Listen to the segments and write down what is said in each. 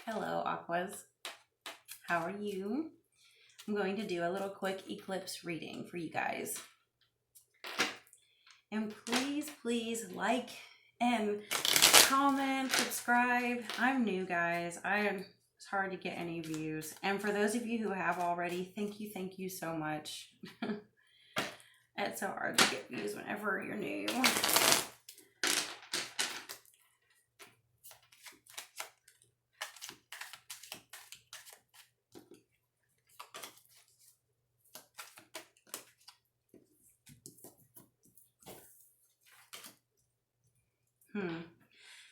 Hello, Aquas. How are you? I'm going to do a little quick eclipse reading for you guys. And please like and comment, subscribe. I'm new, guys. It's hard to get any views. And for those of you who have already, thank you so much. It's so hard to get views whenever you're new.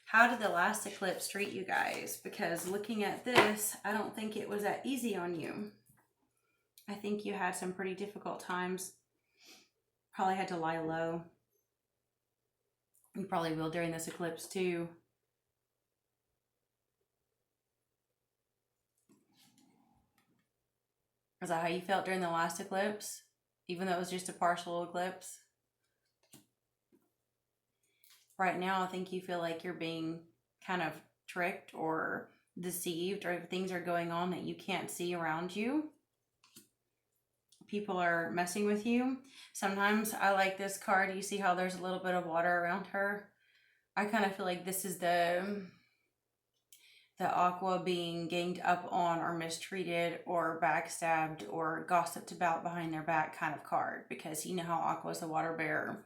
How did the last eclipse treat you guys? Because looking at this, I don't think it was that easy on you. I think you had some pretty difficult times. Probably had to lie low. You probably will during this eclipse too. Is that how you felt during the last eclipse? Even though it was just a partial eclipse? Right now, I think you feel like you're being kind of tricked or deceived, or things are going on that you can't see around you. People are messing with you. Sometimes I like this card. You see how there's a little bit of water around her? I kind of feel like this is the Aqua being ganged up on or mistreated or backstabbed or gossiped about behind their back kind of card, because you know how Aqua is the water bearer.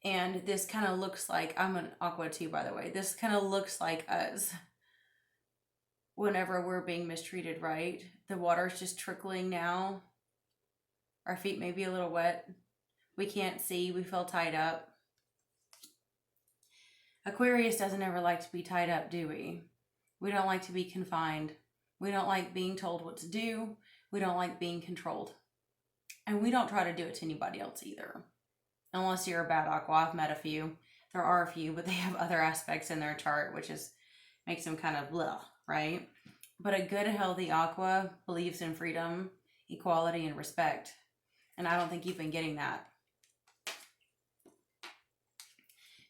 And this kind of looks like, I'm an Aqua too, by the way. This kind of looks like us whenever we're being mistreated, right? The water's just trickling now. Our feet may be a little wet. We can't see. We feel tied up. Aquarius doesn't ever like to be tied up, do we? We don't like to be confined. We don't like being told what to do. We don't like being controlled. And we don't try to do it to anybody else either. Unless you're a bad Aqua. I've met a few. There are a few, but they have other aspects in their chart, which makes them kind of blah, right? But a good, healthy Aqua believes in freedom, equality, and respect. And I don't think you've been getting that.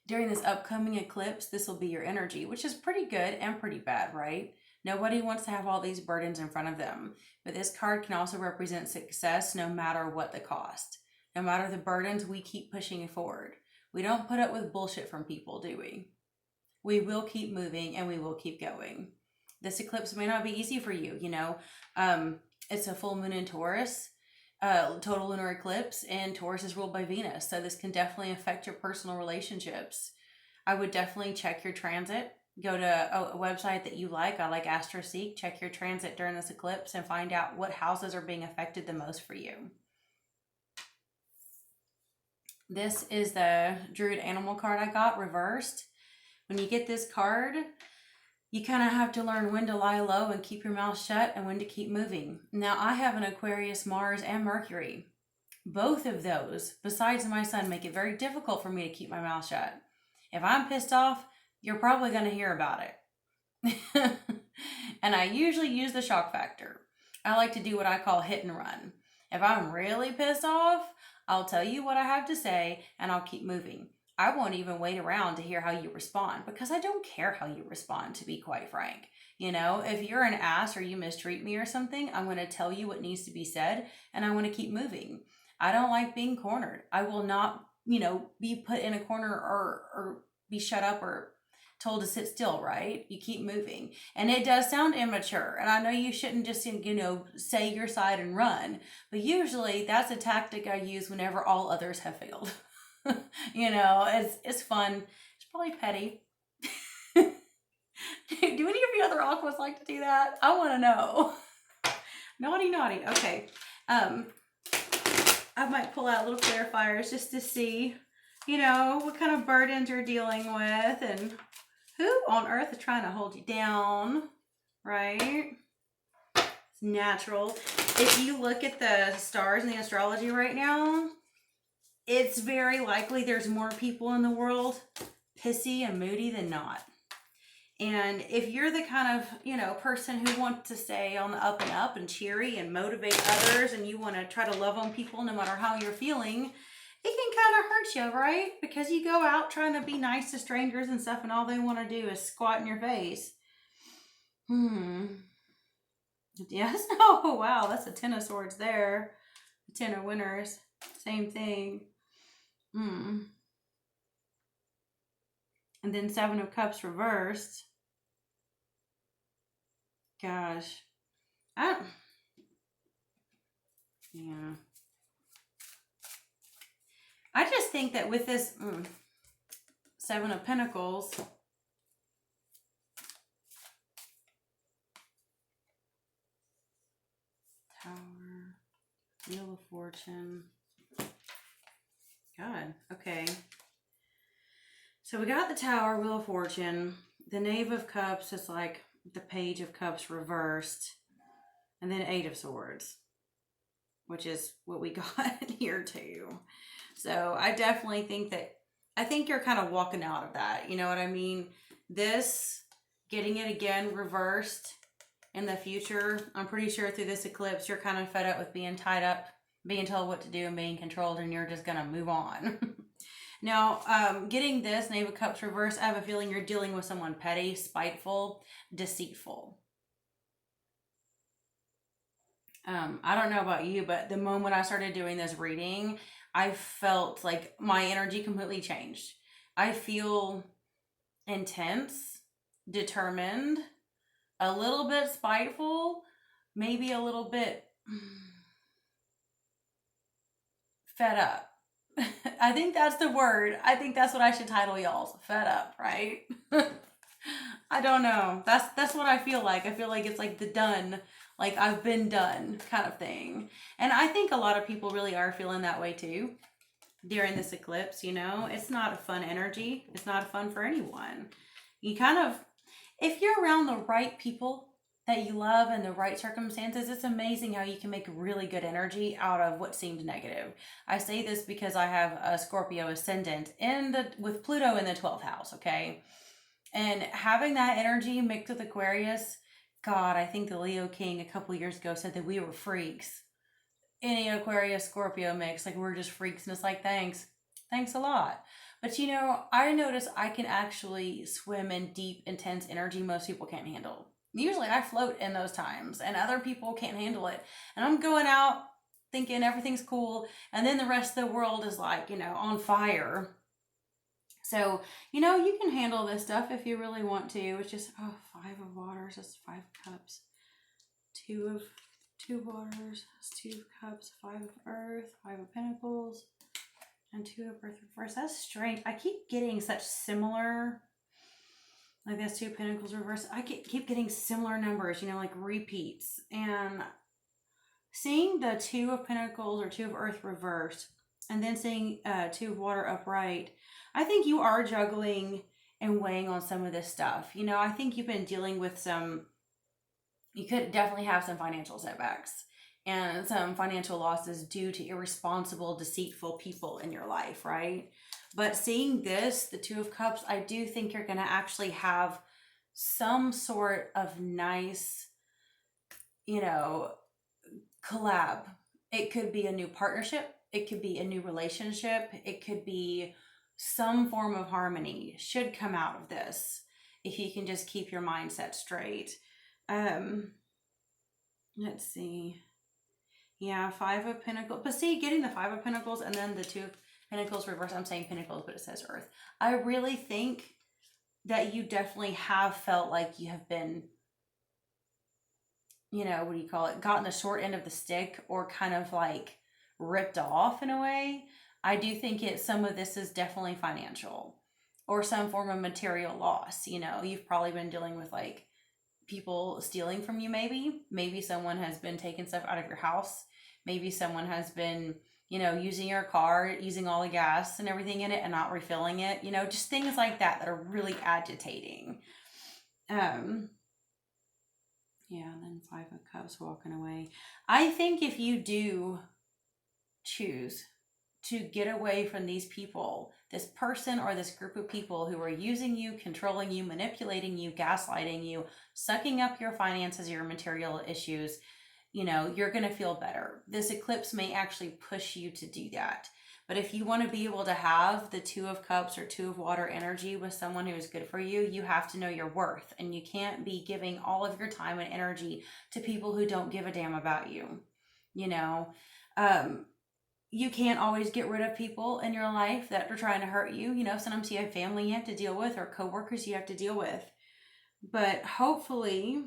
During this upcoming eclipse, this will be your energy, which is pretty good and pretty bad, right? Nobody wants to have all these burdens in front of them. But this card can also represent success no matter what the cost. No matter the burdens, we keep pushing forward. We don't put up with bullshit from people, do we? We will keep moving and we will keep going. This eclipse may not be easy for you, you know. It's a full moon in Taurus, total lunar eclipse, and Taurus is ruled by Venus. So this can definitely affect your personal relationships. I would definitely check your transit. Go to a website that you like. I like AstroSeek. Check your transit during this eclipse and find out what houses are being affected the most for you. This is the Druid Animal card I got reversed. When you get this card, you kind of have to learn when to lie low and keep your mouth shut and when to keep moving. Now, I have an Aquarius, Mars, and Mercury. Both of those, besides my sun, make it very difficult for me to keep my mouth shut. If I'm pissed off, you're probably going to hear about it. And I usually use the shock factor. I like to do what I call hit and run. If I'm really pissed off, I'll tell you what I have to say and I'll keep moving. I won't even wait around to hear how you respond, because I don't care how you respond, to be quite frank. You know, if you're an ass or you mistreat me or something, I'm going to tell you what needs to be said and I want to keep moving. I don't like being cornered. I will not, be put in a corner or be shut up or told to sit still, right? You keep moving. And it does sound immature. And I know you shouldn't just, say your side and run. But usually that's a tactic I use whenever all others have failed. It's fun. It's probably petty. Do any of you other Aquas like to do that? I want to know. Naughty. Okay. I might pull out little clarifiers just to see, what kind of burdens you're dealing with and who on earth is trying to hold you down, right? It's natural. If you look at the stars in the astrology right now, it's very likely there's more people in the world pissy and moody than not. And if you're the kind of, person who wants to stay on the up and up and cheery and motivate others, and you want to try to love on people no matter how you're feeling, it can kind of hurt you, right? Because you go out trying to be nice to strangers and stuff, and all they want to do is squat in your face. Hmm. Yes. Oh, wow. That's a Ten of Swords there. The Ten of Winners. Same thing. Hmm. And then Seven of Cups reversed. Gosh. I, yeah. I just think that with this Seven of Pentacles, Tower, Wheel of Fortune. God, okay. So we got the Tower, Wheel of Fortune. The Knave of Cups is like the Page of Cups reversed. And then Eight of Swords, which is what we got here too. So I definitely think that, I think you're kind of walking out of that. You know what I mean? This, getting it again reversed in the future, I'm pretty sure through this eclipse, you're kind of fed up with being tied up, being told what to do and being controlled, and you're just going to move on. Now, getting this Knave of Cups reversed, I have a feeling you're dealing with someone petty, spiteful, deceitful. I don't know about you, but the moment I started doing this reading, I felt like my energy completely changed. I feel intense, determined, a little bit spiteful, maybe a little bit fed up. I think that's the word. I think that's what I should title y'all's. Fed up, right? I don't know. That's what I feel like. I feel like it's like the done, like I've been done kind of thing. And I think a lot of people really are feeling that way too during this eclipse, you know? It's not a fun energy. It's not fun for anyone. You kind of, if you're around the right people that you love and the right circumstances, it's amazing how you can make really good energy out of what seemed negative. I say this because I have a Scorpio ascendant with Pluto in the 12th house, okay? And having that energy mixed with Aquarius, God, I think the Leo King a couple years ago said that we were freaks. Any Aquarius Scorpio mix, like we're just freaks, and it's like, thanks a lot. But you know, I notice I can actually swim in deep, intense energy most people can't handle. Usually I float in those times, and other people can't handle it. And I'm going out thinking everything's cool, and then the rest of the world is like, you know, on fire. So, you know, you can handle this stuff if you really want to. It's just, oh, Five of Waters, that's Five of Cups. Two of Waters, that's Two of Cups, Five of Earth, Five of Pentacles, and Two of Earth reversed. That's strange. I keep getting such similar, like that's Two of Pentacles reversed. I keep getting similar numbers, you know, like repeats. And seeing the Two of Pentacles or Two of Earth reversed, and then seeing Two of Water upright, I think you are juggling and weighing on some of this stuff. You know, I think you've been dealing with you could definitely have some financial setbacks and some financial losses due to irresponsible, deceitful people in your life, right? But seeing this, the Two of Cups, I do think you're going to actually have some sort of nice, you know, collab. It could be a new partnership. It could be a new relationship. It could be some form of harmony should come out of this if you can just keep your mindset straight. Let's see. Yeah, Five of Pentacles. But see, getting the Five of Pentacles and then the Two of Pentacles reverse. I'm saying Pentacles, but it says Earth. I really think that you definitely have felt like you have been, you know, what do you call it? Gotten the short end of the stick, or kind of like ripped off in a way. I do think some of this is definitely financial or some form of material loss. You know, you've probably been dealing with like people stealing from you. Maybe someone has been taking stuff out of your house. Maybe someone has been, you know, using your car, using all the gas and everything in it and not refilling it. You know, just things like that are really agitating. Yeah, and then Five of Cups walking away. I think if you do choose to get away from these people, this person or this group of people who are using you, controlling you, manipulating you, gaslighting you, sucking up your finances, your material issues, you know, you're going to feel better. This eclipse may actually push you to do that. But if you want to be able to have the Two of Cups or Two of Water energy with someone who is good for you, you have to know your worth. And you can't be giving all of your time and energy to people who don't give a damn about you. You know, you can't always get rid of people in your life that are trying to hurt you. You know, sometimes you have family you have to deal with or coworkers you have to deal with. But hopefully,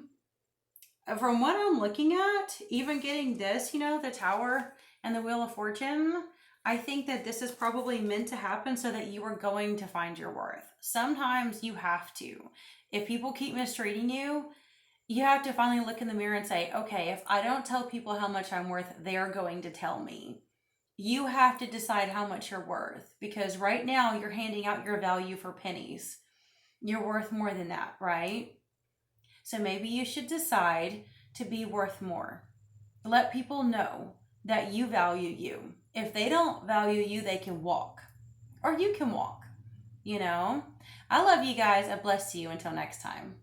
from what I'm looking at, even getting this, you know, the Tower and the Wheel of Fortune, I think that this is probably meant to happen so that you are going to find your worth. Sometimes you have to. If people keep mistreating you, you have to finally look in the mirror and say, okay, if I don't tell people how much I'm worth, they're going to tell me. You have to decide how much you're worth, because right now you're handing out your value for pennies. You're worth more than that, right? So maybe you should decide to be worth more. Let people know that you value you. If they don't value you, they can walk. Or you can walk, you know? I love you guys. I bless you. Until next time.